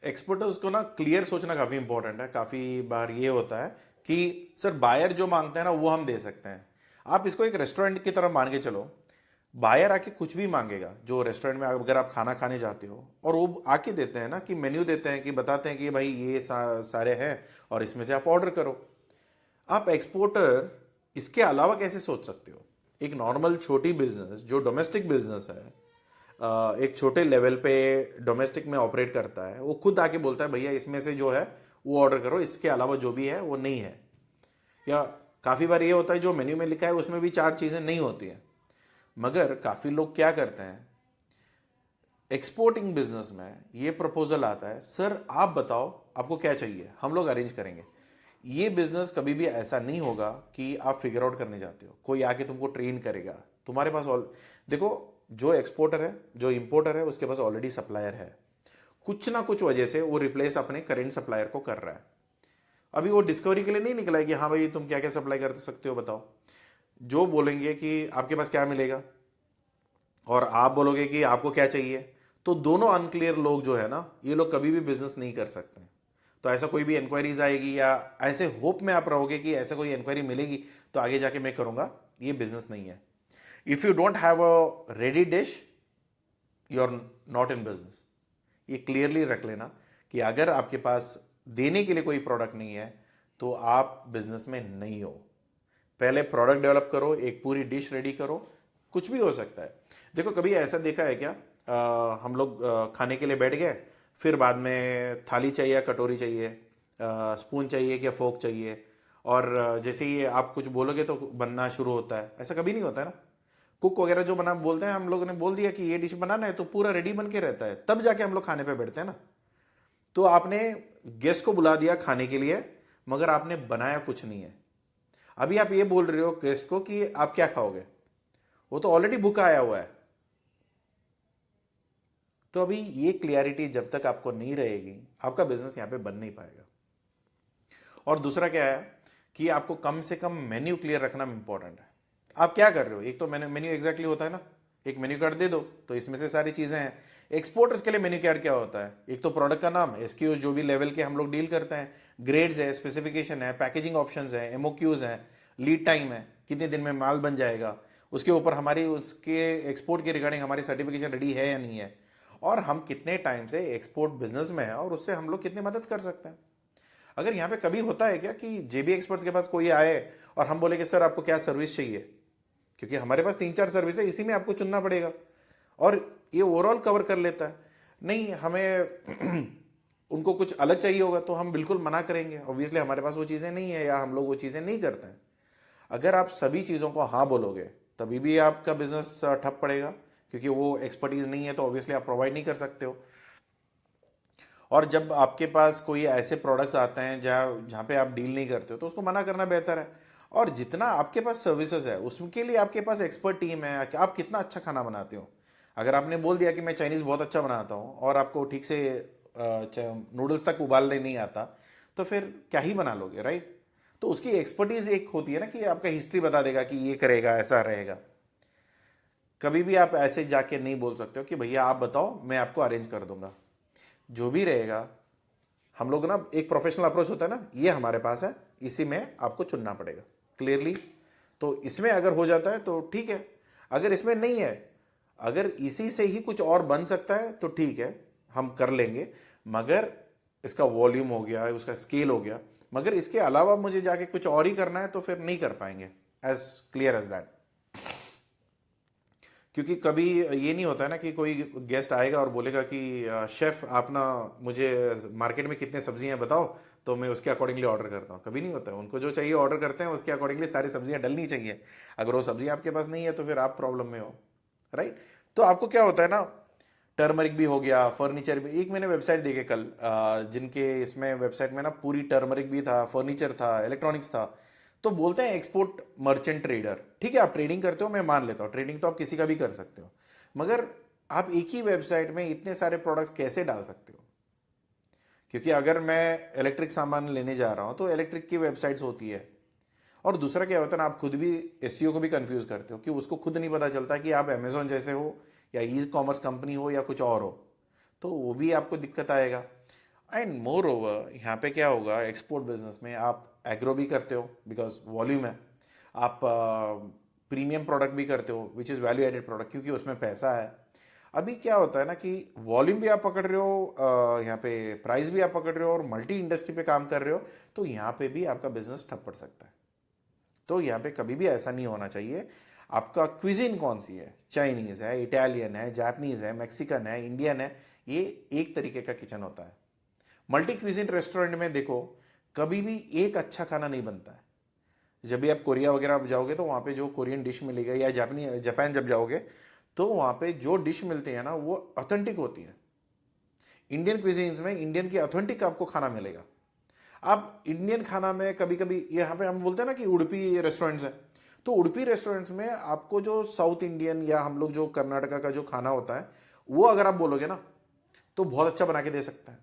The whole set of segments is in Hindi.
एक्सपोर्टर्स को ना क्लियर सोचना काफ़ी इंपॉर्टेंट है। काफ़ी बार ये होता है कि सर बायर जो मांगते हैं ना वो हम दे सकते हैं। आप इसको एक रेस्टोरेंट की तरह मान के चलो। बायर आके कुछ भी मांगेगा, जो रेस्टोरेंट में अगर आप खाना खाने जाते हो और वो आके देते हैं ना कि मेन्यू देते हैं, कि बताते हैं कि भाई ये सारे हैं और इसमें से आप ऑर्डर करो। आप एक्सपोर्टर इसके अलावा कैसे सोच सकते हो? एक नॉर्मल छोटी बिजनेस जो डोमेस्टिक बिजनेस है, एक छोटे लेवल पे डोमेस्टिक में ऑपरेट करता है, वो खुद आके बोलता है भैया इसमें से जो है वो ऑर्डर करो, इसके अलावा जो भी है वो नहीं है। या काफ़ी बार ये होता है जो मेन्यू में लिखा है उसमें भी चार चीज़ें नहीं होती हैं। मगर काफ़ी लोग क्या करते हैं, एक्सपोर्टिंग बिजनेस में ये प्रपोजल आता है, सर आप बताओ आपको क्या चाहिए, हम लोग अरेंज करेंगे। ये बिजनेस कभी भी ऐसा नहीं होगा कि आप फिगर आउट करने जाते हो, कोई आके तुमको ट्रेन करेगा। तुम्हारे पास ऑल देखो, जो एक्सपोर्टर है, जो इंपोर्टर है, उसके पास ऑलरेडी सप्लायर है। कुछ ना कुछ वजह से वो रिप्लेस अपने करेंट सप्लायर को कर रहा है। अभी वो डिस्कवरी के लिए नहीं निकला है कि हाँ भाई तुम क्या क्या सप्लाई कर सकते हो बताओ। जो बोलेंगे कि आपके पास क्या मिलेगा और आप बोलोगे कि आपको क्या चाहिए, तो दोनों अनक्लियर लोग जो है ना, ये लोग कभी भी बिजनेस नहीं कर सकते। तो ऐसा कोई भी इंक्वायरीज आएगी या ऐसे होप में आप रहोगे कि ऐसा कोई इंक्वायरी मिलेगी तो आगे जाके मैं करूंगा, ये बिजनेस नहीं है। If you don't have a ready dish, you are not in business. ये क्लियरली रख लेना कि अगर आपके पास देने के लिए कोई प्रोडक्ट नहीं है तो आप बिजनेस में नहीं हो। पहले प्रोडक्ट डेवलप करो, एक पूरी डिश रेडी करो। कुछ भी हो सकता है। देखो कभी ऐसा देखा है क्या, हम लोग खाने के लिए बैठ गए, फिर बाद में थाली चाहिए या कटोरी चाहिए, स्पून चाहिए क्या फोक चाहिए, और जैसे ही आप कुछ बोलोगे तो बनना शुरू होता है। ऐसा कभी नहीं होता है ना। कुक वगैरह जो बना बोलते हैं, हम लोगों ने बोल दिया कि ये डिश बनाना है तो पूरा रेडी बन के रहता है, तब जाके हम लोग खाने पे बैठते हैं ना। तो आपने गेस्ट को बुला दिया खाने के लिए, मगर आपने बनाया कुछ नहीं है। अभी आप ये बोल रहे हो गेस्ट को कि आप क्या खाओगे, वो तो ऑलरेडी भूखा आया हुआ है। तो अभी ये क्लियरिटी जब तक आपको नहीं रहेगी, आपका बिजनेस यहां पे बन नहीं पाएगा। और दूसरा क्या है कि आपको कम से कम मेन्यू क्लियर रखना इंपॉर्टेंट है। आप क्या कर रहे हो, एक तो मेन्यू एग्जैक्टली होता है ना, एक मेन्यू कार्ड दे दो तो इसमें से सारी चीजें हैं। एक्सपोर्टर्स के लिए मेन्यू कार्ड क्या होता है, एक तो प्रोडक्ट का नाम, एसक्यूज जो भी लेवल के हम लोग डील करते हैं, ग्रेड्स है, स्पेसिफिकेशन है, पैकेजिंग ऑप्शंस है, एमओक्यूज है, लीड टाइम है, कितने दिन में माल बन जाएगा, उसके ऊपर हमारी उसके एक्सपोर्ट के रिगार्डिंग हमारी सर्टिफिकेशन रेडी है या नहीं है, और हम कितने टाइम से एक्सपोर्ट बिजनेस में है और उससे हम लोग कितनी मदद कर सकते हैं। अगर यहाँ पे कभी होता है क्या कि जेबी एक्सपर्ट्स के पास कोई आए और हम बोले कि सर आपको क्या सर्विस चाहिए, क्योंकि हमारे पास तीन चार सर्विस है, इसी में आपको चुनना पड़ेगा, और ये ओवरऑल कवर कर लेता है। नहीं हमें उनको कुछ अलग चाहिए होगा तो हम बिल्कुल मना करेंगे, ऑब्वियसली हमारे पास वो चीज़ें नहीं है या हम लोग वो चीज़ें नहीं करते हैं। अगर आप सभी चीज़ों को हाँ बोलोगे तभी भी आपका बिजनेस ठप पड़ेगा, क्योंकि वो एक्सपर्टीज नहीं है तो ऑब्वियसली आप प्रोवाइड नहीं कर सकते हो। और जब आपके पास कोई ऐसे प्रोडक्ट्स आते हैं जहाँ जहाँ पे आप डील नहीं करते हो तो उसको मना करना बेहतर है। और जितना आपके पास सर्विसेज है उसके लिए आपके पास एक्सपर्ट टीम है कि आप कितना अच्छा खाना बनाते हो। अगर आपने बोल दिया कि मैं चाइनीज़ बहुत अच्छा बनाता हूँ और आपको ठीक से नूडल्स तक उबालने नहीं आता, तो फिर क्या ही बना लोगे, राइट। तो उसकी एक्सपर्टीज एक होती है ना कि आपका हिस्ट्री बता देगा कि ये करेगा ऐसा रहेगा। कभी भी आप ऐसे जाके नहीं बोल सकते हो कि भैया आप बताओ मैं आपको अरेंज कर दूंगा। जो भी रहेगा, हम लोग ना एक प्रोफेशनल अप्रोच होता है ना, ये हमारे पास है, इसी में आपको चुनना पड़ेगा क्लियरली। तो इसमें अगर हो जाता है तो ठीक है, अगर इसमें नहीं है, अगर इसी से ही कुछ और बन सकता है तो ठीक है, हम कर लेंगे। मगर इसका वॉल्यूम हो गया, उसका स्केल हो गया, मगर इसके अलावा मुझे जाके कुछ और ही करना है तो फिर नहीं कर पाएंगे, एज क्लियर एज दैट। क्योंकि कभी ये नहीं होता है ना कि कोई गेस्ट आएगा और बोलेगा कि शेफ आप ना मुझे मार्केट में कितने सब्जियां हैं बताओ, तो मैं उसके अकॉर्डिंगली ऑर्डर करता हूँ। कभी नहीं होता है, उनको जो चाहिए ऑर्डर करते हैं, उसके अकॉर्डिंगली सारी सब्जियां डलनी चाहिए। अगर वो सब्जियां आपके पास नहीं है तो फिर आप प्रॉब्लम में हो, राइट। तो आपको क्या होता है ना, टर्मरिक भी हो गया, फर्नीचर भी। एक मैंने वेबसाइट देखे कल, जिनके इसमें वेबसाइट में ना पूरी टर्मरिक भी था, फर्नीचर था, इलेक्ट्रॉनिक्स था। तो बोलते हैं एक्सपोर्ट मर्चेंट ट्रेडर। ठीक है आप ट्रेडिंग करते हो, मैं मान लेता हूँ, ट्रेडिंग तो आप किसी का भी कर सकते हो, मगर आप एक ही वेबसाइट में इतने सारे प्रोडक्ट्स कैसे डाल सकते हो? क्योंकि अगर मैं इलेक्ट्रिक सामान लेने जा रहा हूँ तो इलेक्ट्रिक की वेबसाइट्स होती है। और दूसरा क्या होता है ना, आप खुद भी एसईओ को भी कंफ्यूज करते हो कि उसको खुद नहीं पता चलता कि आप अमेजोन जैसे हो या ई कॉमर्स कंपनी हो या कुछ और हो, तो वो भी आपको दिक्कत आएगा। एंड मोर ओवर यहाँ पे क्या होगा, एक्सपोर्ट बिजनेस में आप एग्रो भी करते हो बिकॉज वॉल्यूम है, आप प्रीमियम प्रोडक्ट भी करते हो which is value added product क्योंकि उसमें पैसा है। अभी क्या होता है ना कि वॉल्यूम भी आप पकड़ रहे हो, यहाँ पे प्राइस भी आप पकड़ रहे हो और मल्टी इंडस्ट्री पे काम कर रहे हो, तो यहाँ पे भी आपका बिजनेस ठप पड़ सकता है। तो यहाँ पे कभी भी ऐसा नहीं होना चाहिए। आपका क्विजिन कौन सी है, चाइनीज़ है, इटालियन है, जापानीज़ है, मैक्सिकन है, इंडियन है, ये एक तरीके का किचन होता है। मल्टी क्विजिन रेस्टोरेंट में देखो कभी भी एक अच्छा खाना नहीं बनता है। जब भी आप कोरिया वगैरह जाओगे तो वहाँ पे जो कोरियन डिश मिलेगा, या जापान जब जाओगे तो वहाँ पे जो डिश मिलती है ना वो ऑथेंटिक होती है। इंडियन क्विजीन्स में इंडियन की ऑथेंटिक आपको खाना मिलेगा। आप इंडियन खाना में कभी कभी यहाँ पे हम बोलते हैं ना कि उडुपी रेस्टोरेंट्स हैं, तो उडुपी रेस्टोरेंट्स में आपको जो साउथ इंडियन या हम लोग जो कर्नाटका का जो खाना होता है वो अगर आप बोलोगे ना तो बहुत अच्छा बना के दे सकता है।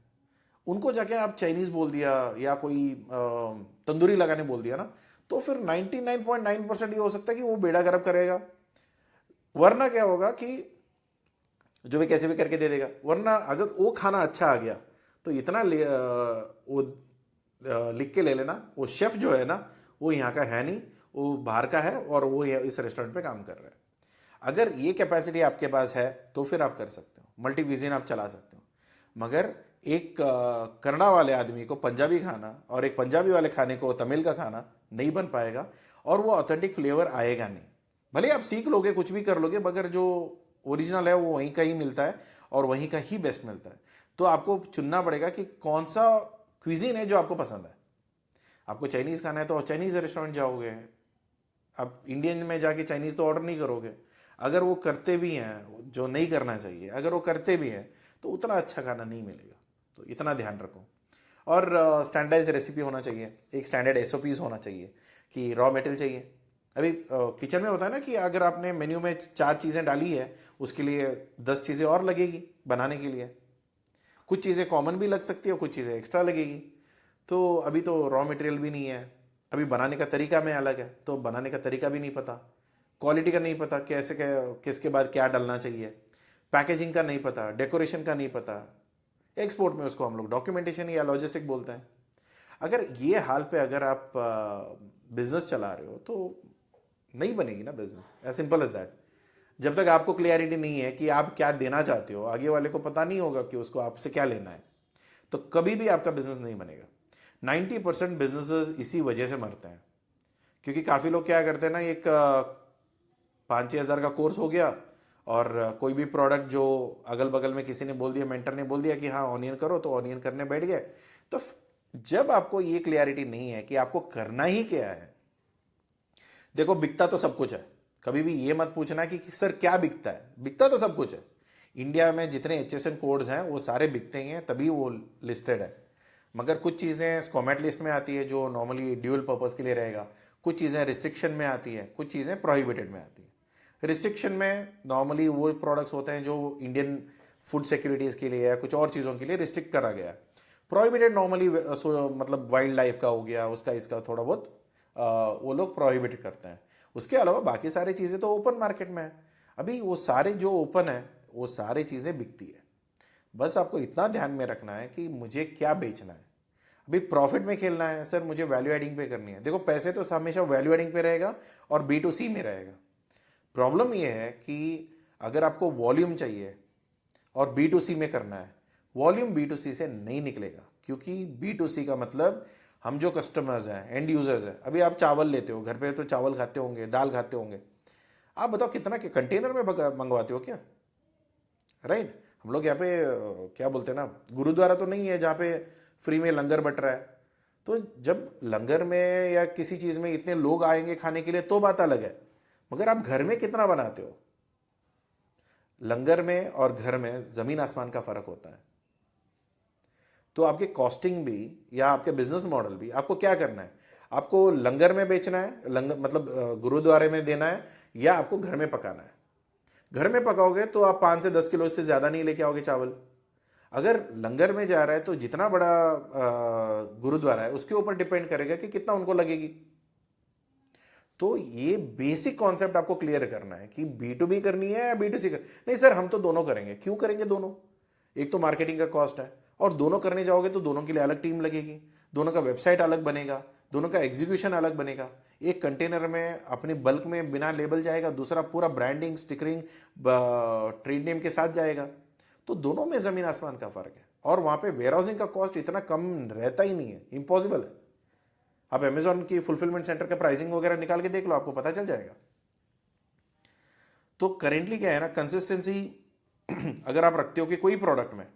उनको जाके आप चाइनीज बोल दिया या कोई तंदूरी लगाने बोल दिया ना, तो फिर 99.9% ये हो सकता है कि वो बेड़ा गर्क करेगा। वरना क्या होगा कि जो भी कैसे भी करके दे देगा। वरना अगर वो खाना अच्छा आ गया तो इतना वो लिख के ले लेना, वो शेफ जो है ना वो यहाँ का है नहीं, वो बाहर का है और वो इस रेस्टोरेंट पे काम कर रहा है। अगर ये कैपेसिटी आपके पास है तो फिर आप कर सकते हो, मल्टी क्विजीन आप चला सकते हो। मगर एक कन्नड़ा वाले आदमी को पंजाबी खाना और एक पंजाबी वाले खाने को तमिल का खाना नहीं बन पाएगा और वो ऑथेंटिक फ्लेवर आएगा नहीं। भले आप सीख लोगे कुछ भी कर लोगे, मगर जो ओरिजिनल है वो वहीं का ही मिलता है और वहीं का ही बेस्ट मिलता है। तो आपको चुनना पड़ेगा कि कौन सा क्विजीन है जो आपको पसंद है। आपको चाइनीज़ खाना है तो चाइनीज़ रेस्टोरेंट जाओगे, आप इंडियन में जाके चाइनीज़ तो ऑर्डर नहीं करोगे। अगर वो करते भी हैं जो नहीं करना चाहिए, अगर वो करते भी हैं तो उतना अच्छा खाना नहीं मिलेगा। तो इतना ध्यान रखो। और स्टैंडर्डाइज रेसिपी होना चाहिए, एक स्टैंडर्ड एसओपीज होना चाहिए कि रॉ मटेरियल चाहिए। अभी किचन में होता है ना कि अगर आपने मेन्यू में 4 चीज़ें डाली है उसके लिए 10 चीज़ें और लगेगी बनाने के लिए। कुछ चीज़ें कॉमन भी लग सकती है और कुछ चीज़ें एक्स्ट्रा लगेगी। तो अभी तो रॉ मटेरियल भी नहीं है, अभी बनाने का तरीका में अलग है, तो बनाने का तरीका भी नहीं पता, क्वालिटी का नहीं पता, कैसे किसके बाद क्या डालना चाहिए, पैकेजिंग का नहीं पता, डेकोरेशन का नहीं पता। एक्सपोर्ट में उसको हम लोग डॉक्यूमेंटेशन या लॉजिस्टिक बोलते हैं। अगर ये हाल पे अगर आप बिजनेस चला रहे हो तो नहीं बनेगी ना business, as simple as that. जब तक आपको क्लियरिटी नहीं है कि आप क्या देना चाहते हो, आगे वाले को पता नहीं होगा कि उसको आपसे क्या लेना है, तो कभी भी आपका बिजनेस नहीं बनेगा। 90% बिजनेसेस इसी वजह से मरते हैं क्योंकि काफ़ी लोग क्या करते हैं ना, एक 5-6 हज़ार का कोर्स हो गया और कोई भी प्रोडक्ट जो अगल बगल में किसी ने बोल दिया, मेंटर ने बोल दिया कि हाँ ऑनियन करो, तो ऑनियन करने बैठ गए। तो जब आपको ये क्लियरिटी नहीं है कि आपको करना ही क्या है, देखो बिकता तो सब कुछ है, कभी भी ये मत पूछना कि सर क्या बिकता है, बिकता तो सब कुछ है। इंडिया में जितने HSN कोड्स हैं वो सारे बिकते ही हैं, तभी वो लिस्टेड है। मगर कुछ चीज़ें स्कॉमेट लिस्ट में आती है जो नॉर्मली ड्यूअल पर्पस के लिए रहेगा, कुछ चीज़ें रिस्ट्रिक्शन में आती है, कुछ चीज़ें प्रोहिबिटेड में आती है। रिस्ट्रिक्शन में नॉर्मली वो प्रोडक्ट्स होते हैं जो इंडियन फूड सिक्योरिटीज़ के लिए या कुछ और चीज़ों के लिए रिस्ट्रिक्ट करा गया है। प्रोहिबिटेड नॉर्मली मतलब वाइल्ड लाइफ का हो गया, उसका इसका थोड़ा बहुत वो लोग प्रोहिबिट करते हैं। उसके अलावा बाकी सारी चीज़ें तो ओपन मार्केट में है। अभी वो सारे जो ओपन है वो सारी चीज़ें बिकती है। बस आपको इतना ध्यान में रखना है कि मुझे क्या बेचना है। अभी प्रॉफिट में खेलना है सर, मुझे वैल्यू एडिंग पे करनी है। देखो पैसे तो हमेशा वैल्यू एडिंग पे रहेगा और B2C में रहेगा। प्रॉब्लम ये है कि अगर आपको वॉल्यूम चाहिए और B2C में करना है, वॉल्यूम B2C से नहीं निकलेगा क्योंकि B2C का मतलब हम जो कस्टमर्स हैं, एंड यूजर्स हैं। अभी आप चावल लेते हो घर पे तो चावल खाते होंगे, दाल खाते होंगे, आप बताओ कितना के कंटेनर में मंगवाते हो क्या, राइट? हम लोग यहाँ पे क्या बोलते हैं ना, गुरुद्वारा तो नहीं है जहाँ पे फ्री में लंगर बट रहा है। तो जब लंगर में या किसी चीज़ में इतने लोग आएंगे खाने के लिए तो बात अलग है, मगर आप घर में कितना बनाते हो? लंगर में और घर में ज़मीन आसमान का फ़र्क होता है। तो आपकी कॉस्टिंग भी या आपके बिजनेस मॉडल भी, आपको क्या करना है? आपको लंगर में बेचना है, लंगर मतलब गुरुद्वारे में देना है, या आपको घर में पकाना है? घर में पकाओगे तो आप 5 से 10 किलो से ज़्यादा नहीं लेके आओगे चावल। अगर लंगर में जा रहा है तो जितना बड़ा गुरुद्वारा है उसके ऊपर डिपेंड करेगा कि कितना उनको लगेगी। तो ये बेसिक कॉन्सेप्ट आपको क्लियर करना है कि B2B करनी है या B2C नहीं सर हम तो दोनों करेंगे। क्यों करेंगे दोनों? एक तो मार्केटिंग का कॉस्ट है और दोनों करने जाओगे तो दोनों के लिए अलग टीम लगेगी, दोनों का वेबसाइट अलग बनेगा, दोनों का एग्जीक्यूशन अलग बनेगा। एक कंटेनर में अपने बल्क में बिना लेबल जाएगा, दूसरा पूरा ब्रांडिंग स्टिकरिंग ट्रेड नेम के साथ जाएगा। तो दोनों में ज़मीन आसमान का फ़र्क है। और वहाँ पे वेयर हाउसिंग का कॉस्ट इतना कम रहता ही नहीं है, इम्पॉसिबल है। आप अमेजोन की फुलफिलमेंट सेंटर का प्राइसिंग वगैरह निकाल के देख लो, आपको पता चल जाएगा। तो करेंटली क्या है ना, कंसिस्टेंसी अगर आप रखते हो कि कोई प्रोडक्ट में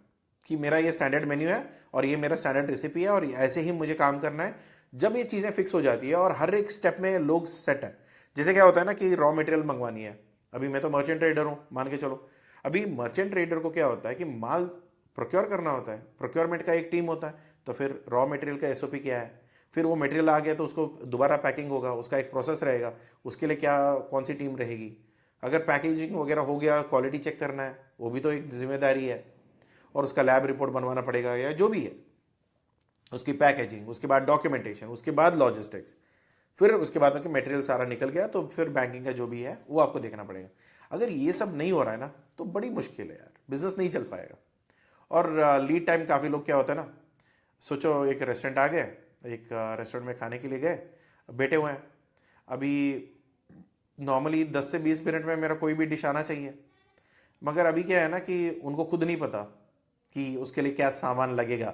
कि मेरा ये स्टैंडर्ड मेन्यू है और ये मेरा स्टैंडर्ड रेसिपी है और ऐसे ही मुझे काम करना है, जब ये चीज़ें फिक्स हो जाती है और हर एक स्टेप में लोग सेट है। जैसे क्या होता है ना कि रॉ मटेरियल मंगवानी है, अभी मैं तो मर्चेंट ट्रेडर हूँ मान के चलो, अभी मर्चेंट ट्रेडर को क्या होता है कि माल प्रोक्योर करना होता है, प्रोक्योरमेंट का एक टीम होता है, तो फिर रॉ मटेरियल का एसओपी क्या है, फिर वो मटेरियल आ गया तो उसको दोबारा पैकिंग होगा, उसका एक प्रोसेस रहेगा, उसके लिए क्या कौन सी टीम रहेगी। अगर पैकेजिंग वगैरह हो गया, क्वालिटी चेक करना है, वो भी तो एक जिम्मेदारी है, और उसका लैब रिपोर्ट बनवाना पड़ेगा या जो भी है, उसकी पैकेजिंग, उसके बाद डॉक्यूमेंटेशन, उसके बाद लॉजिस्टिक्स, फिर उसके बाद में कि मटेरियल सारा निकल गया तो फिर बैंकिंग का जो भी है वो आपको देखना पड़ेगा। अगर ये सब नहीं हो रहा है ना तो बड़ी मुश्किल है यार, बिजनेस नहीं चल पाएगा। और लीड टाइम काफ़ी लोग क्या होता है ना, सोचो एक रेस्टोरेंट आ गए, एक रेस्टोरेंट में खाने के लिए गए, बैठे हुए हैं, अभी नॉर्मली 10 से 20 मिनट में मेरा कोई भी डिश आना चाहिए, मगर अभी क्या है ना कि उनको खुद नहीं पता कि उसके लिए क्या सामान लगेगा।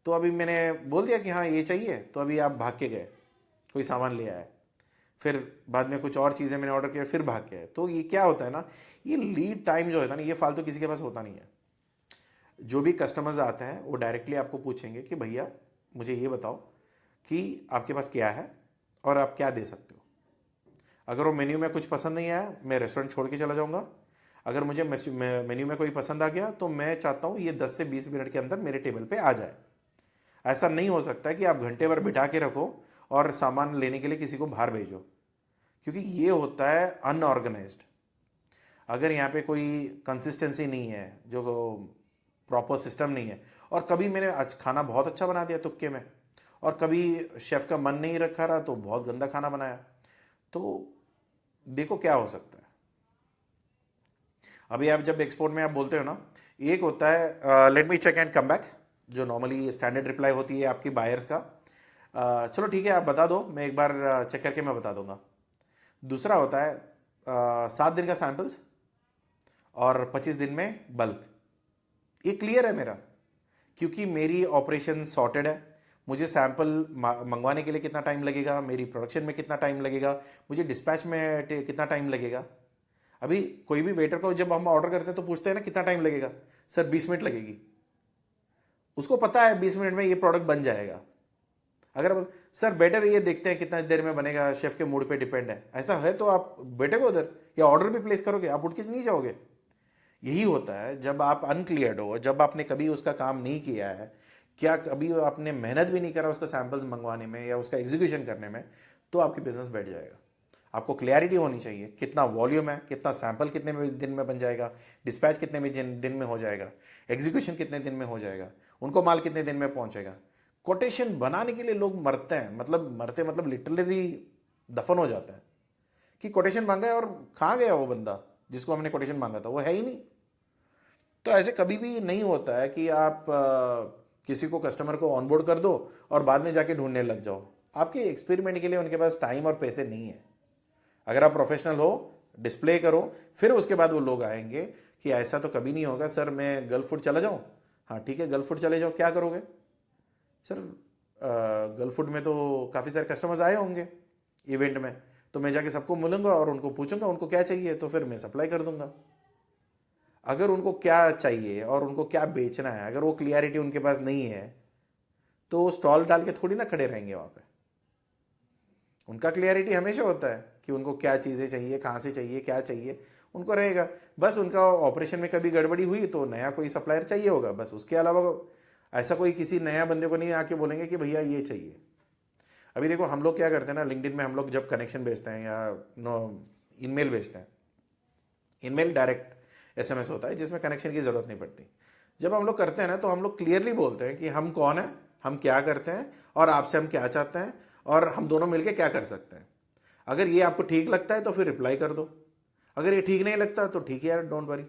तो अभी मैंने बोल दिया कि हाँ ये चाहिए, तो अभी आप भाग के गए, कोई सामान ले आए, फिर बाद में कुछ और चीज़ें मैंने ऑर्डर किया, फिर भाग के आए। तो ये क्या होता है ना, ये लीड टाइम जो होता है ना, ये फालतू किसी के पास होता नहीं है। जो भी कस्टमर्स आते हैं वो डायरेक्टली आपको पूछेंगे कि भैया मुझे ये बताओ कि आपके पास क्या है और आप क्या दे सकते हो। अगर वो मेन्यू में कुछ पसंद नहीं आया, मैं रेस्टोरेंट छोड़ के चला जाऊंगा। अगर मुझे मेन्यू में कोई पसंद आ गया तो मैं चाहता हूँ ये 10 से 20 मिनट के अंदर मेरे टेबल पे आ जाए। ऐसा नहीं हो सकता है कि आप घंटे भर बिठा के रखो और सामान लेने के लिए किसी को बाहर भेजो, क्योंकि ये होता है अनऑर्गेनाइज्ड। अगर यहाँ पे कोई कंसिस्टेंसी नहीं है, जो प्रॉपर सिस्टम नहीं है, और कभी मैंने आज खाना बहुत अच्छा बना दिया तुक्के में, और कभी शेफ़ का मन नहीं रखा रहा तो बहुत गंदा खाना बनाया, तो देखो क्या हो सकता है। अभी आप जब एक्सपोर्ट में आप बोलते हो ना, एक होता है let me check and come back, जो नॉर्मली स्टैंडर्ड रिप्लाई होती है आपकी बायर्स का, चलो ठीक है आप बता दो, मैं एक बार चेक करके मैं बता दूंगा। दूसरा होता है 7 दिन का सैंपल्स और 25 दिन में बल्क। ये क्लियर है मेरा, क्योंकि मेरी ऑपरेशन सॉर्टेड है। मुझे सैंपल मंगवाने के लिए कितना टाइम लगेगा, मेरी प्रोडक्शन में कितना टाइम लगेगा, मुझे डिस्पैच में कितना टाइम लगेगा। अभी कोई भी वेटर को जब हम ऑर्डर करते हैं तो पूछते हैं ना कितना टाइम लगेगा, सर 20 मिनट लगेगी। उसको पता है 20 मिनट में ये प्रोडक्ट बन जाएगा। अगर सर बेटर ये देखते हैं कितना देर में बनेगा, शेफ के मूड पे डिपेंड है, ऐसा है तो आप बैठोगे उधर या ऑर्डर भी प्लेस करोगे, आप उठ के नहीं जाओगे। यही होता है जब आप अनक्लियर्ड हो, जब आपने कभी उसका काम नहीं किया है, क्या कभी आपने मेहनत भी नहीं करा उसका सैंपल्स मंगवाने में या उसका एग्जीक्यूशन करने में, तो आपकी बिजनेस बैठ जाएगा। आपको क्लैरिटी होनी चाहिए, कितना वॉल्यूम है, कितना सैंपल कितने दिन में बन जाएगा, डिस्पैच कितने दिन में हो जाएगा, एग्जीक्यूशन कितने दिन में हो जाएगा, उनको माल कितने दिन में पहुंचेगा। कोटेशन बनाने के लिए लोग मरते हैं, मरते मतलब लिटरली दफन हो जाता है कि कोटेशन मांगा है और कहाँ गया वो बंदा जिसको हमने कोटेशन मांगा था, वो है ही नहीं। तो ऐसे कभी भी नहीं होता है कि आप किसी को कस्टमर को ऑनबोर्ड कर दो और बाद में जाके ढूंढने लग जाओ। आपके एक्सपेरिमेंट के लिए उनके पास टाइम और पैसे नहीं है। अगर आप प्रोफेशनल हो, डिस्प्ले करो, फिर उसके बाद वो लोग आएंगे कि ऐसा तो कभी नहीं होगा सर मैं गल्फ फूड चला जाऊँ। हाँ ठीक है, गल्फ फूड चले जाओ, क्या करोगे सर? गल्फ फूड में तो काफ़ी सारे कस्टमर्स आए होंगे इवेंट में, तो मैं जाके सबको मिलूंगा और उनको पूछूंगा उनको क्या चाहिए, तो फिर मैं सप्लाई कर दूंगा। अगर उनको क्या चाहिए और उनको क्या बेचना है, अगर वो क्लियरिटी उनके पास नहीं है, तो स्टॉल डाल के थोड़ी ना खड़े रहेंगे वहाँ पे। उनका क्लियरिटी हमेशा होता है कि उनको क्या चीज़ें चाहिए, कहाँ से चाहिए, क्या चाहिए, उनको रहेगा। बस उनका ऑपरेशन में कभी गड़बड़ी हुई तो नया कोई सप्लायर चाहिए होगा, बस उसके अलावा ऐसा कोई किसी नया बंदे को नहीं आके बोलेंगे कि भैया ये चाहिए। अभी देखो हम लोग क्या करते हैं ना, लिंक्डइन में हम लोग जब कनेक्शन भेजते हैं या ईमेल भेजते हैं, ईमेल डायरेक्ट एसएमएस होता है जिसमें कनेक्शन की ज़रूरत नहीं पड़ती। जब हम लोग करते हैं ना तो हम लोग क्लियरली बोलते हैं कि हम कौन है, हम क्या करते हैं और आपसे हम क्या चाहते हैं और हम दोनों मिलकर क्या कर सकते हैं। अगर ये आपको ठीक लगता है तो फिर रिप्लाई कर दो, अगर ये ठीक नहीं लगता तो ठीक है यार, डोंट वरी,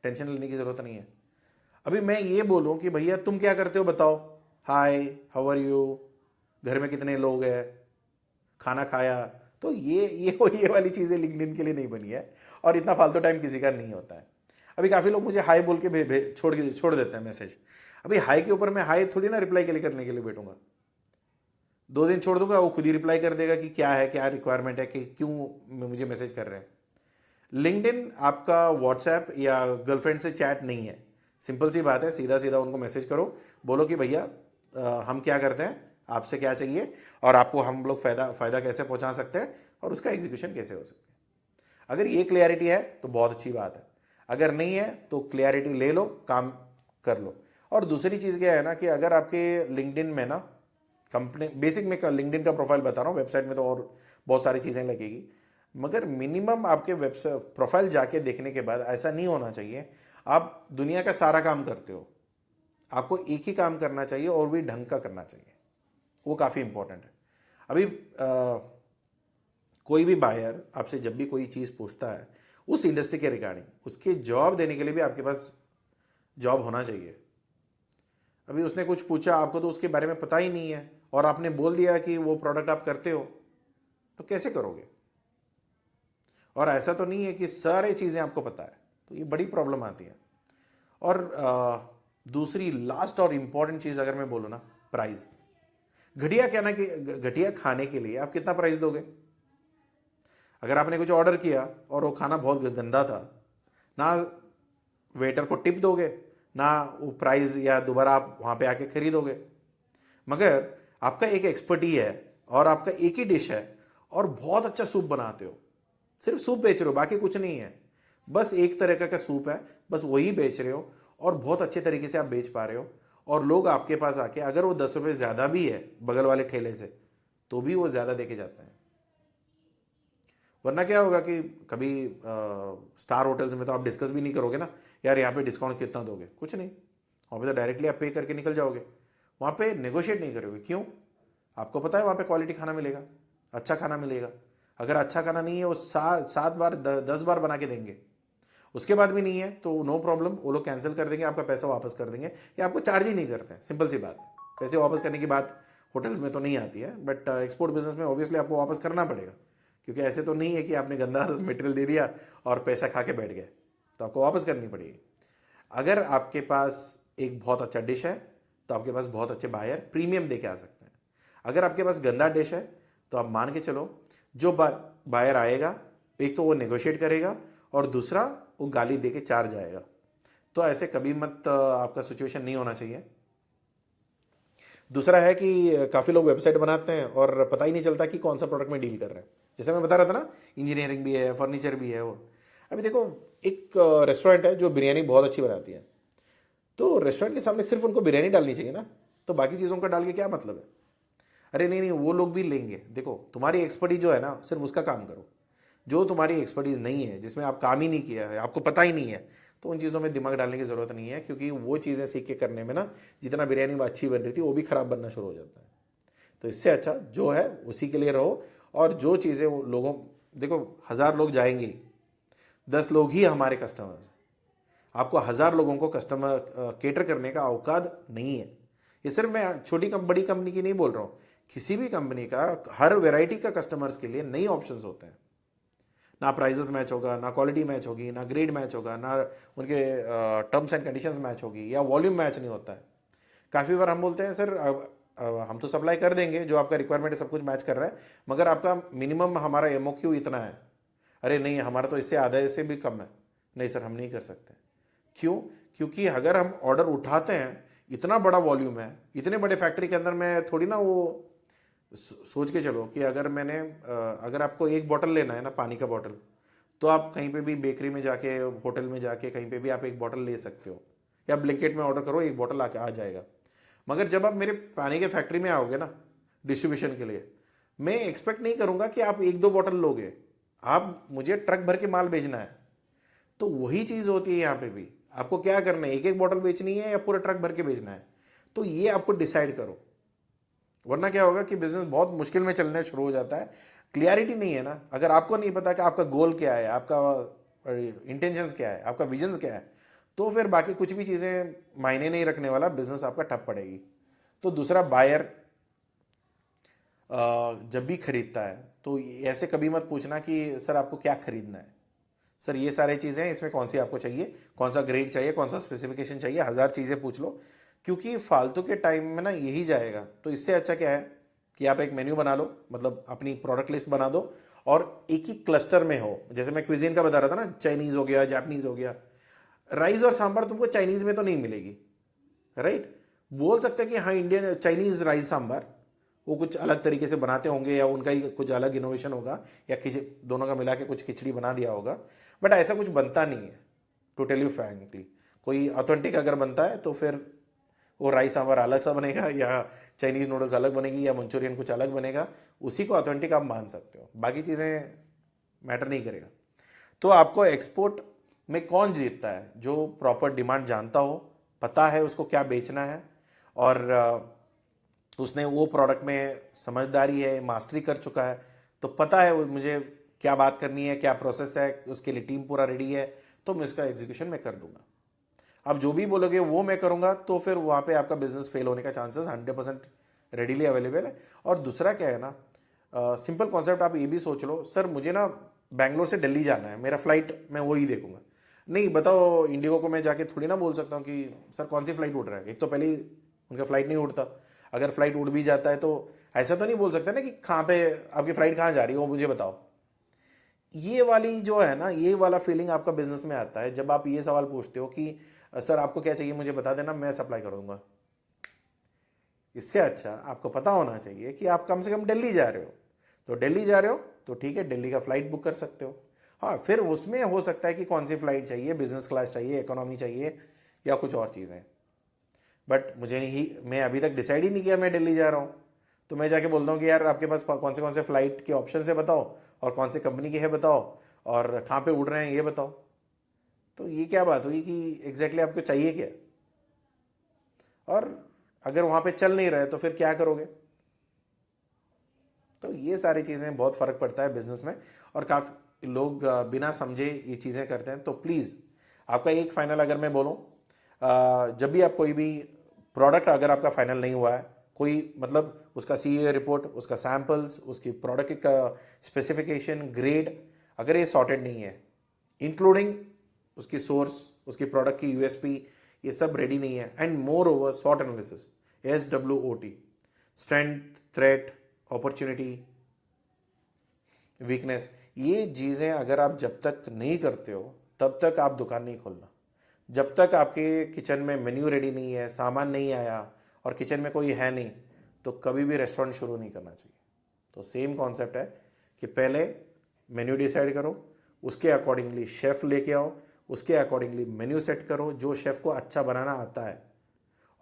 टेंशन लेने की ज़रूरत नहीं है। अभी मैं ये बोलूं कि भैया तुम क्या करते हो बताओ, हाय, हाउ आर यू, घर में कितने लोग हैं, खाना खाया, तो ये वाली चीज़ें लिंक्डइन के लिए नहीं बनी है, और इतना फालतू टाइम किसी का नहीं होता है। अभी काफ़ी लोग मुझे हाय बोल के छोड़ देते हैं मैसेज। अभी हाय के ऊपर मैं हाय थोड़ी ना रिप्लाई के लिए करने के लिए बैठूंगा, 2 दिन छोड़ दूंगा, वो खुद ही रिप्लाई कर देगा कि क्या है, क्या रिक्वायरमेंट है, कि क्यों मुझे मैसेज कर रहे हैं। लिंक्डइन आपका व्हाट्सएप या गर्लफ्रेंड से चैट नहीं है। सिंपल सी बात है, सीधा सीधा उनको मैसेज करो, बोलो कि भैया हम क्या करते हैं, आपसे क्या चाहिए, और आपको हम लोग फ़ायदा कैसे पहुंचा सकते हैं, और उसका एग्जीक्यूशन कैसे हो सकता है। अगर ये क्लियरिटी है तो बहुत अच्छी बात है, अगर नहीं है तो क्लियरिटी ले लो, काम कर लो। और दूसरी चीज़ क्या है ना, कि अगर आपके लिंक्डइन में ना कंपनी, बेसिक में लिंक्डइन का प्रोफाइल बता रहा हूँ, वेबसाइट में तो और बहुत सारी चीज़ें लगेगी, मगर मिनिमम आपके वेबसाइट प्रोफाइल जाके देखने के बाद ऐसा नहीं होना चाहिए आप दुनिया का सारा काम करते हो। आपको एक ही काम करना चाहिए और भी ढंग का करना चाहिए, वो काफ़ी इंपॉर्टेंट है। अभी कोई भी बायर आपसे जब भी कोई चीज़ पूछता है उस इंडस्ट्री के रिगार्डिंग, उसके जवाब देने के लिए भी आपके पास जॉब होना चाहिए। अभी उसने कुछ पूछा, आपको तो उसके बारे में पता ही नहीं है, और आपने बोल दिया कि वो प्रोडक्ट आप करते हो, तो कैसे करोगे। और ऐसा तो नहीं है कि सारी चीज़ें आपको पता है, तो ये बड़ी प्रॉब्लम आती है। और दूसरी लास्ट और इंपॉर्टेंट चीज़ अगर मैं बोलूँ ना, प्राइस। घटिया क्या ना कि घटिया खाने के लिए आप कितना प्राइस दोगे। अगर आपने कुछ ऑर्डर किया और वो खाना बहुत गंदा था, ना वेटर को टिप दोगे, ना वो प्राइस या दोबारा आप वहाँ पे आके खरीदोगे। मगर आपका एक एक्सपर्टी है और आपका एक ही डिश है और बहुत अच्छा सूप बनाते हो, सिर्फ सूप बेच रहे हो, बाकी कुछ नहीं है, बस एक तरह का सूप है, बस वही बेच रहे हो, और बहुत अच्छे तरीके से आप बेच पा रहे हो, और लोग आपके पास आके अगर वो 10 रुपये ज़्यादा भी है बगल वाले ठेले से, तो भी वो ज़्यादा देके जाते हैं। वरना क्या होगा कि कभी स्टार होटल्स में तो आप डिस्कस भी नहीं करोगे ना, यार यहाँ पे डिस्काउंट कितना दोगे, कुछ नहीं, वहाँ पे तो डायरेक्टली आप पे करके निकल जाओगे। वहाँ पे नेगोशिएट नहीं करोगे, क्यों, आपको पता है वहाँ पे क्वालिटी खाना मिलेगा, अच्छा खाना मिलेगा। अगर अच्छा खाना नहीं है वो 7 बार 10 बार बना के देंगे, उसके बाद भी नहीं है तो नो प्रॉब्लम, वो लोग कैंसिल कर देंगे, आपका पैसा वापस कर देंगे, या आपको चार्ज ही नहीं करते हैं। सिंपल सी बात, पैसे वापस करने की बात होटल्स में तो नहीं आती है, बट एक्सपोर्ट बिजनेस में ऑब्वियसली आपको वापस करना पड़ेगा, क्योंकि ऐसे तो नहीं है कि आपने गंदा मटेरियल दे दिया और पैसा खा के बैठ गए, तो आपको वापस करनी पड़ेगी। अगर आपके पास एक बहुत अच्छा डिश है तो आपके पास बहुत अच्छे बायर प्रीमियम दे के आ सकते हैं। अगर आपके पास गंदा डिश है तो आप मान के चलो, जो बायर आएगा, एक तो वो नेगोशिएट करेगा और दूसरा वो गाली दे के चार जाएगा। तो ऐसे कभी मत आपका सिचुएशन नहीं होना चाहिए। दूसरा है कि काफ़ी लोग वेबसाइट बनाते हैं और पता ही नहीं चलता कि कौन सा प्रोडक्ट में डील कर रहे हैं। जैसे मैं बता रहा था ना, इंजीनियरिंग भी है, फर्नीचर भी है। वो अभी देखो, एक रेस्टोरेंट है जो बिरयानी बहुत अच्छी बनाती है, तो रेस्टोरेंट के सामने सिर्फ उनको बिरयानी डालनी चाहिए ना, तो बाकी चीज़ों का डाल के क्या मतलब है। अरे नहीं नहीं, वो लोग भी लेंगे। देखो, तुम्हारी एक्सपर्टीज जो है ना, सिर्फ उसका काम करो। जो तुम्हारी एक्सपर्टीज नहीं है, जिसमें आप काम ही नहीं किया है, आपको पता ही नहीं है, तो उन चीज़ों में दिमाग डालने की ज़रूरत नहीं है, क्योंकि वो चीज़ें सीख के करने में ना, जितना बिरयानी अच्छी बन रही थी वो भी ख़राब बनना शुरू हो जाता है। तो इससे अच्छा जो है उसी के लिए रहो। और जो चीज़ें लोगों, देखो 1000 लोग जाएंगे, 10 लोग ही हमारे कस्टमर्स। आपको 1000 लोगों को कस्टमर केटर करने का औकात नहीं है। ये सिर्फ मैं छोटी बड़ी कंपनी की नहीं बोल रहा हूँ, किसी भी कंपनी का हर वैरायटी का कस्टमर्स के लिए नई ऑप्शंस होते हैं। ना प्राइजेस मैच होगा, ना क्वालिटी मैच होगी, ना ग्रेड मैच होगा, ना उनके टर्म्स एंड कंडीशंस मैच होगी, या वॉल्यूम मैच नहीं होता है। काफ़ी बार हम बोलते हैं सर हम तो सप्लाई कर देंगे, जो आपका रिक्वायरमेंट है सब कुछ मैच कर रहा है, मगर आपका मिनिमम हमारा एमओक्यू इतना है। अरे नहीं, हमारा तो इससे आधा से भी कम है। नहीं सर, हम नहीं कर सकते। क्यों? क्योंकि अगर हम ऑर्डर उठाते हैं, इतना बड़ा वॉल्यूम है, इतने बड़े फैक्ट्री के अंदर में थोड़ी ना वो सोच के चलो कि अगर मैंने अगर आपको एक बॉटल लेना है ना, पानी का बॉटल, तो आप कहीं पे भी बेकरी में जाके, होटल में जाके, कहीं पे भी आप एक बॉटल ले सकते हो, या ब्लिंकिट में ऑर्डर करो, एक बॉटल आके आ जाएगा। मगर जब आप मेरे पानी के फैक्ट्री में आओगे ना डिस्ट्रीब्यूशन के लिए, मैं एक्सपेक्ट नहीं करूंगा कि आप 1-2 बॉटल लोगे, आप मुझे ट्रक भर के माल भेजना है। तो वही चीज़ होती है यहाँ पे भी, आपको क्या करना है, एक एक बॉटल बेचनी है या पूरा ट्रक भर के भेजना है, तो ये आपको डिसाइड करो। वरना क्या होगा कि बिजनेस बहुत मुश्किल में चलने शुरू हो जाता है। क्लियरिटी नहीं है ना, अगर आपको नहीं पता कि आपका गोल क्या है, आपका इंटेंशंस क्या है, आपका विजन्स क्या है, तो फिर बाकी कुछ भी चीज़ें मायने नहीं रखने वाला, बिजनेस आपका ठप पड़ेगी। तो दूसरा, बायर जब भी खरीदता है तो ऐसे कभी मत पूछना कि सर आपको क्या खरीदना है, सर ये सारी चीज़ें हैं, इसमें कौन सी आपको चाहिए, कौन सा ग्रेड चाहिए, कौन सा स्पेसिफिकेशन चाहिए, 1000 चीज़ें पूछ लो, क्योंकि फालतू के टाइम में ना यही जाएगा। तो इससे अच्छा क्या है कि आप एक मेन्यू बना लो, मतलब अपनी प्रोडक्ट लिस्ट बना दो और एक ही क्लस्टर में हो। जैसे मैं क्विजीन का बता रहा था ना, चाइनीज़ हो गया, जापानीज़ हो गया, राइस और सांभर तुमको चाइनीज़ में तो नहीं मिलेगी, राइट। बोल सकते हैं कि हाँ इंडियन चाइनीज़ राइस सांभर वो कुछ अलग तरीके से बनाते होंगे या उनका ही कुछ अलग इनोवेशन होगा, या दोनों का मिला के कुछ खिचड़ी बना दिया होगा, बट ऐसा कुछ बनता नहीं है। टू टेल यू फ्रैंकली, कोई ऑथेंटिक अगर बनता है तो फिर वो राइस सांभर अलग सा बनेगा, या चाइनीज़ नूडल्स अलग बनेगी, या मंचूरियन कुछ अलग बनेगा, उसी को ऑथेंटिक आप मान सकते हो, बाकी चीज़ें मैटर नहीं करेगा। तो आपको एक्सपोर्ट में कौन जीतता है? जो प्रॉपर डिमांड जानता हो, पता है उसको क्या बेचना है, और उसने वो प्रोडक्ट में समझदारी है, मास्टरी कर चुका है, तो पता है मुझे क्या बात करनी है, क्या प्रोसेस है, उसके लिए टीम पूरा रेडी है, तो मैं इसका एग्जीक्यूशन मैं कर दूंगा। अब जो भी बोलोगे वो मैं करूंगा, तो फिर वहाँ पे आपका बिजनेस फेल होने का चांसेस 100% रेडीली अवेलेबल है। और दूसरा क्या है ना, सिंपल कॉन्सेप्ट आप ये भी सोच लो, सर मुझे ना बैंगलोर से दिल्ली जाना है, मेरा फ्लाइट मैं वही देखूंगा। नहीं बताओ, इंडिगो को मैं जाके थोड़ी ना बोल सकता हूँ कि सर कौन सी फ्लाइट उड़ रहा है, एक तो पहले ही उनका फ्लाइट नहीं उड़ता। अगर फ्लाइट उड़ भी जाता है तो ऐसा तो नहीं बोल सकते ना कि कहाँ पे आपकी फ्लाइट कहाँ जा रही है वो मुझे बताओ। ये वाली जो है ना, ये वाला फीलिंग आपका बिजनेस में आता है जब आप ये सवाल पूछते हो कि सर आपको क्या चाहिए मुझे बता देना, मैं सप्लाई कर दूंगा। इससे अच्छा आपको पता होना चाहिए कि आप कम से कम दिल्ली जा रहे हो, तो दिल्ली जा रहे हो तो ठीक है, दिल्ली का फ्लाइट बुक कर सकते हो। हाँ, फिर उसमें हो सकता है कि कौन सी फ्लाइट चाहिए, बिजनेस क्लास चाहिए, इकोनॉमी चाहिए, या कुछ और चीज़ें। बट मुझे ही, मैं अभी तक डिसाइड ही नहीं किया मैं दिल्ली जा रहा हूँ, तो मैं जाके बोलता हूँ कि यार आपके पास कौन से फ्लाइट के ऑप्शन है बताओ, और कौन से कंपनी की है बताओ, और कहाँ पे उड़ रहे हैं ये बताओ। तो ये क्या बात हुई कि एग्जैक्टली आपको चाहिए क्या, और अगर वहाँ पे चल नहीं रहे तो फिर क्या करोगे। तो ये सारी चीज़ें बहुत फ़र्क पड़ता है बिजनेस में, और काफ़ी लोग बिना समझे ये चीज़ें करते हैं। तो प्लीज़ आपका एक फाइनल अगर मैं बोलूँ, जब भी आप कोई भी प्रोडक्ट अगर आपका फाइनल नहीं हुआ है, कोई मतलब उसका सीए रिपोर्ट, उसका सैम्पल्स, उसकी प्रोडक्ट का स्पेसिफिकेशन, ग्रेड, अगर ये सॉर्टेड नहीं है, इंक्लूडिंग उसकी सोर्स, उसकी प्रोडक्ट की यूएसपी, ये सब रेडी नहीं है, एंड मोर ओवर स्वॉट analysis, SWOT, strength, threat, opportunity, weakness, ये चीज़ें अगर आप जब तक नहीं करते हो तब तक आप दुकान नहीं खोलना। जब तक आपके किचन में मेन्यू रेडी नहीं है, सामान नहीं आया और किचन में कोई है नहीं, तो कभी भी रेस्टोरेंट शुरू नहीं करना चाहिए। तो सेम कॉन्सेप्ट है कि पहले मेन्यू डिसाइड करो, उसके अकॉर्डिंगली शेफ़ लेके आओ, उसके अकॉर्डिंगली मेन्यू सेट करो जो शेफ़ को अच्छा बनाना आता है,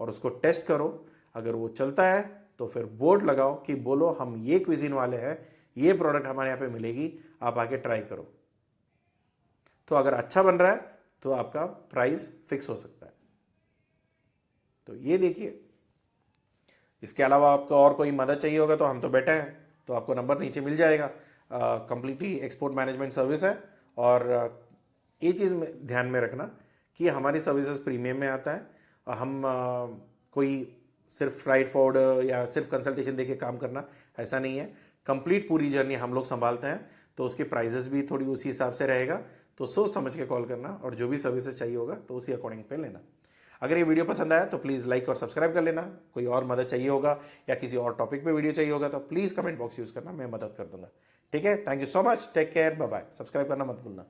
और उसको टेस्ट करो। अगर वो चलता है तो फिर बोर्ड लगाओ कि बोलो हम ये क्विजीन वाले हैं, ये प्रोडक्ट हमारे यहाँ पे मिलेगी, आप आके ट्राई करो। तो अगर अच्छा बन रहा है तो आपका प्राइस फिक्स हो सकता है। तो ये देखिए, इसके अलावा आपको और कोई मदद चाहिए होगा तो हम तो बैठे हैं, तो आपको नंबर नीचे मिल जाएगा। कंप्लीटली एक्सपोर्ट मैनेजमेंट सर्विस है, और ये चीज़ में ध्यान में रखना कि हमारी सर्विसेज प्रीमियम में आता है। हम कोई सिर्फ फ्राइड फॉरवर्ड या सिर्फ कंसल्टेशन देके काम करना ऐसा नहीं है, कंप्लीट पूरी जर्नी हम लोग संभालते हैं, तो उसके प्राइजेस भी थोड़ी उसी हिसाब से रहेगा। तो सोच समझ के कॉल करना, और जो भी सर्विसेज चाहिए होगा तो उसी अकॉर्डिंग पे लेना। अगर ये वीडियो पसंद आया तो प्लीज़ लाइक और सब्सक्राइब कर लेना। कोई और मदद चाहिए होगा या किसी और टॉपिक पे वीडियो चाहिए होगा तो प्लीज़ कमेंट बॉक्स यूज़ करना, मैं मदद कर दूंगा। ठीक है, thank you so much, take care, bye bye. Subscribe करना मत भूलना।